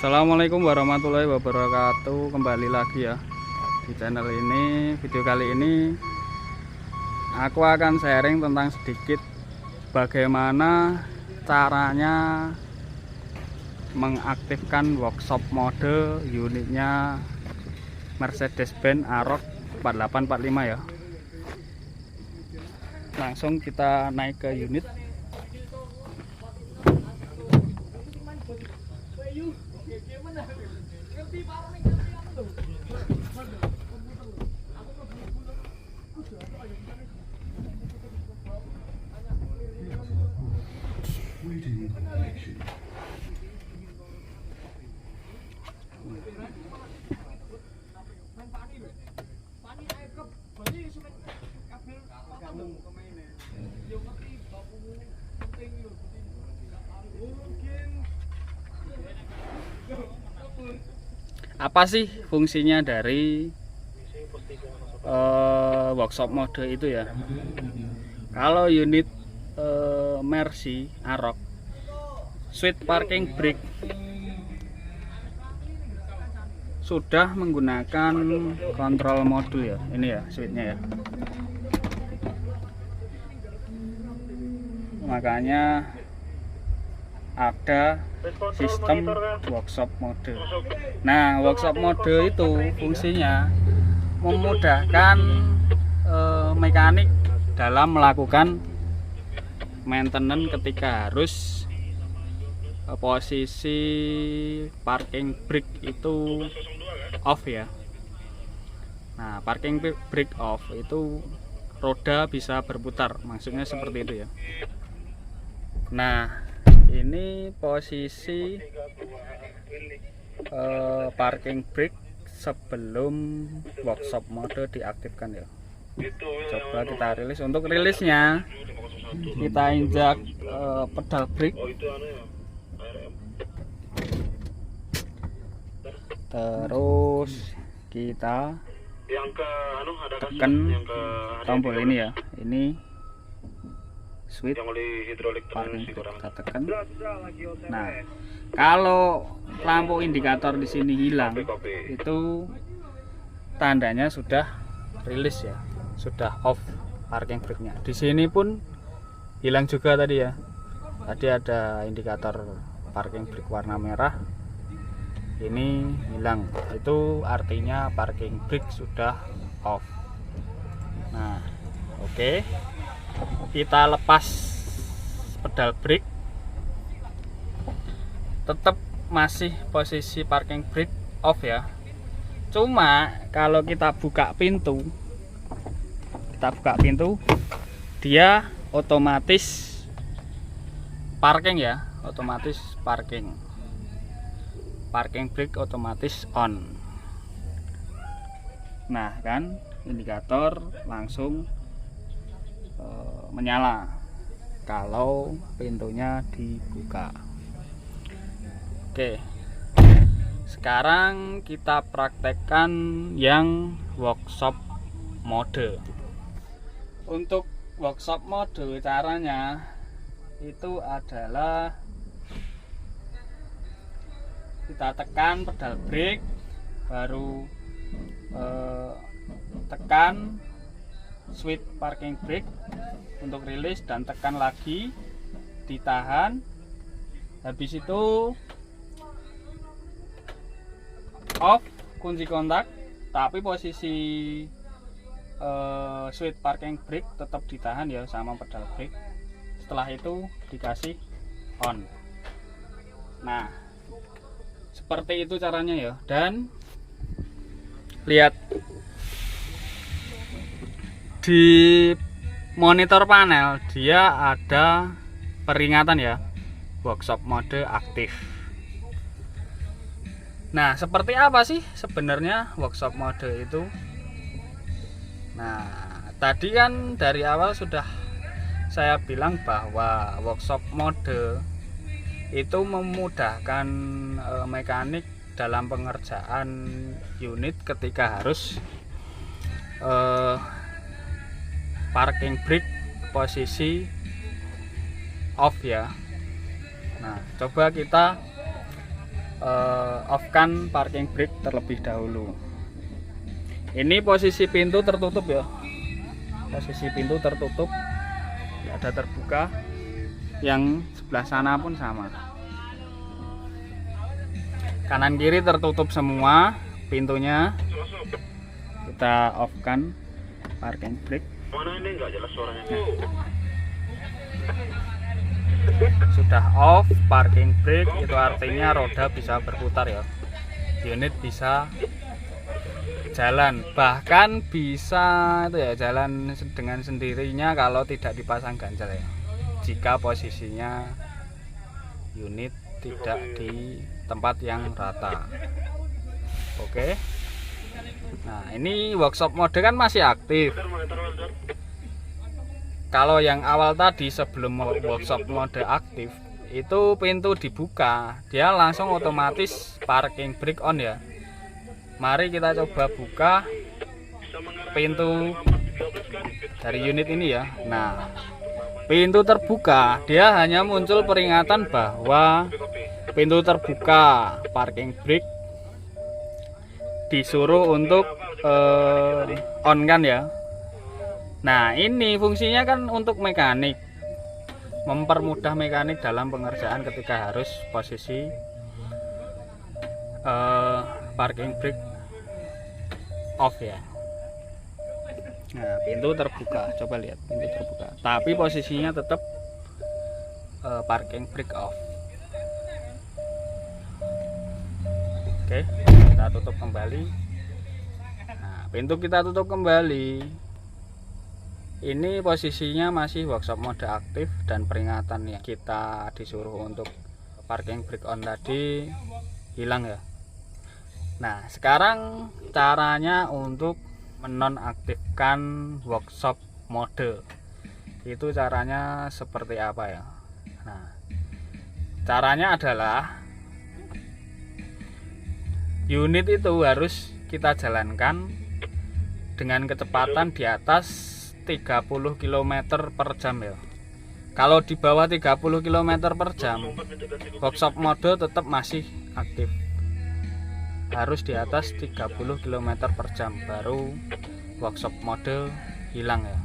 Assalamualaikum warahmatullahi wabarakatuh. Kembali lagi ya di channel ini. Video kali ini aku akan sharing tentang sedikit bagaimana caranya mengaktifkan workshop mode unitnya Mercedes-Benz Aroc 4845 ya. Langsung kita naik ke unit. Apa sih fungsinya dari workshop mode itu ya? Kalau unit Mercy Aroc switch parking brake sudah menggunakan kontrol modul ya. Ini ya switchnya ya. Makanya ada sistem workshop mode. Nah, workshop mode itu fungsinya memudahkan mekanik dalam melakukan maintenance ketika harus posisi parking brake itu off ya. Nah, parking brake off itu roda bisa berputar, maksudnya seperti itu ya. Nah, ini posisi parking brake sebelum workshop mode diaktifkan ya. Coba kita rilis. Untuk rilisnya kita injak pedal brake, terus kita tekan tombol ini ya. Ini switch parking brake, kita tekan. Nah, kalau lampu indikator di sini hilang, itu tandanya sudah rilis ya, sudah off parking brake-nya. Di sini pun hilang juga tadi ya. Tadi ada indikator parking brake warna merah, ini hilang. Itu artinya parking brake sudah off. Nah, oke. Kita lepas pedal brake, tetap masih posisi parking brake off ya. Cuma kalau kita buka pintu, dia otomatis parking ya, otomatis parking brake otomatis on. Nah kan, indikator langsung menyala kalau pintunya dibuka. Oke, sekarang kita praktekkan yang workshop mode. Untuk workshop mode caranya itu adalah kita tekan pedal brake, baru tekan switch parking brake untuk rilis dan tekan lagi, ditahan. Habis itu off kunci kontak, tapi posisi switch parking brake tetap ditahan ya sama pedal brake. Setelah itu dikasih on. Nah, seperti itu caranya ya. Dan lihat di monitor panel, dia ada peringatan ya, workshop mode aktif. Nah, seperti apa sih sebenarnya workshop mode itu? Nah, tadi kan dari awal sudah saya bilang bahwa workshop mode itu memudahkan mekanik dalam pengerjaan unit ketika harus parking brake posisi off ya. Nah, coba kita off kan parking brake terlebih dahulu. Ini posisi pintu tertutup ya, posisi pintu tertutup, tidak ada terbuka. Yang sebelah sana pun sama, kanan kiri tertutup semua pintunya. Kita off kan parking brake. Mana ini nggak jelas suaranya. Sudah off parking brake, itu artinya roda bisa berputar ya, unit bisa jalan, bahkan bisa itu ya jalan dengan sendirinya kalau tidak dipasang ganjal ya, jika posisinya unit tidak di tempat yang rata. Oke. Nah, ini workshop mode kan masih aktif. Kalau yang awal tadi sebelum workshop mode aktif itu pintu dibuka, dia langsung otomatis parking brake on ya. Mari kita coba buka pintu dari unit ini ya. Nah, pintu terbuka, dia hanya muncul peringatan bahwa pintu terbuka, parking brake disuruh untuk on kan ya. Nah, ini fungsinya kan untuk mekanik, mempermudah mekanik dalam pengerjaan ketika harus posisi parking brake off ya. Nah, pintu terbuka, coba lihat pintu terbuka, tapi posisinya tetap parking brake off. Oke, kita tutup kembali. Nah, pintu kita tutup kembali. Ini posisinya masih workshop mode aktif dan peringatan yang kita disuruh untuk parking brake on tadi hilang ya. Nah, sekarang caranya untuk menonaktifkan workshop mode itu caranya seperti apa ya? Nah, caranya adalah unit itu harus kita jalankan dengan kecepatan di atas 30 km per jam ya. Kalau di bawah 30 km per jam, workshop mode tetap masih aktif. Harus di atas 30 km per jam baru workshop mode hilang ya.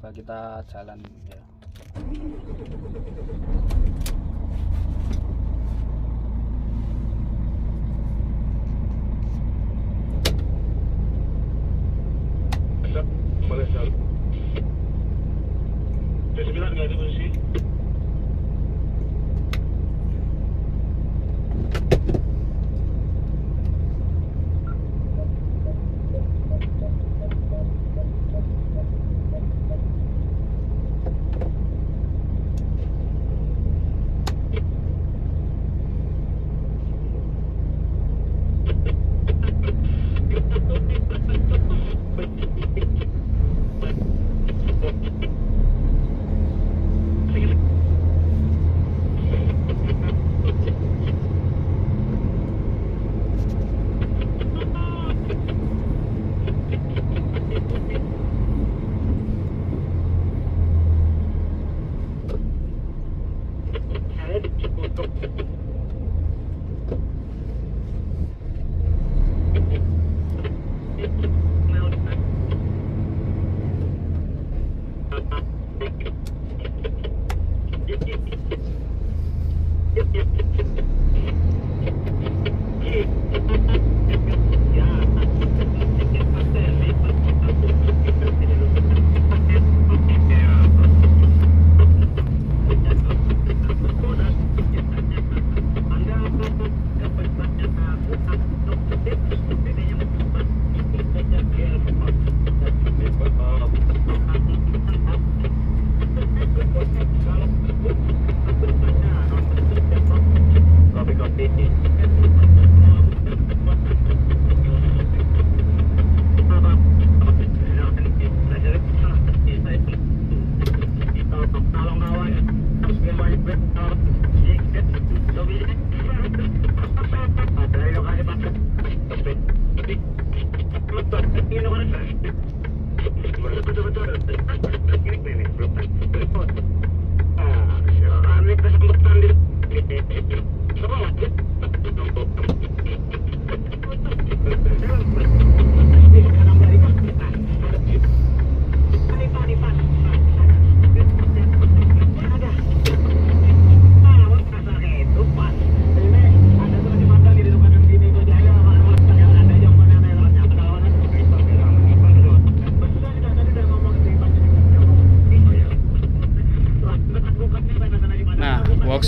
Coba kita jalan ya. Kembali selalu. P9 ganti posisi.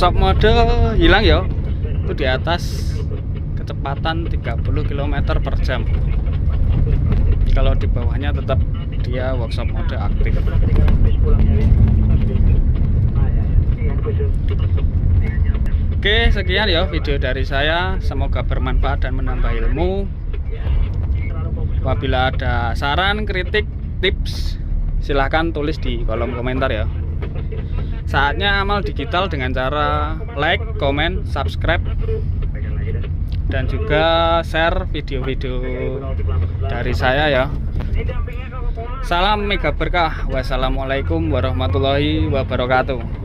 workshop mode hilang ya, itu di atas kecepatan 30 km per jam. Kalau di bawahnya tetap dia workshop mode aktif. Oke, sekian ya video dari saya, semoga bermanfaat dan menambah ilmu. Apabila ada saran, kritik, tips, silahkan tulis di kolom komentar ya. Saatnya amal digital dengan cara like, comment, subscribe, dan juga share video-video dari saya ya. Salam mega berkah. Wassalamualaikum warahmatullahi wabarakatuh.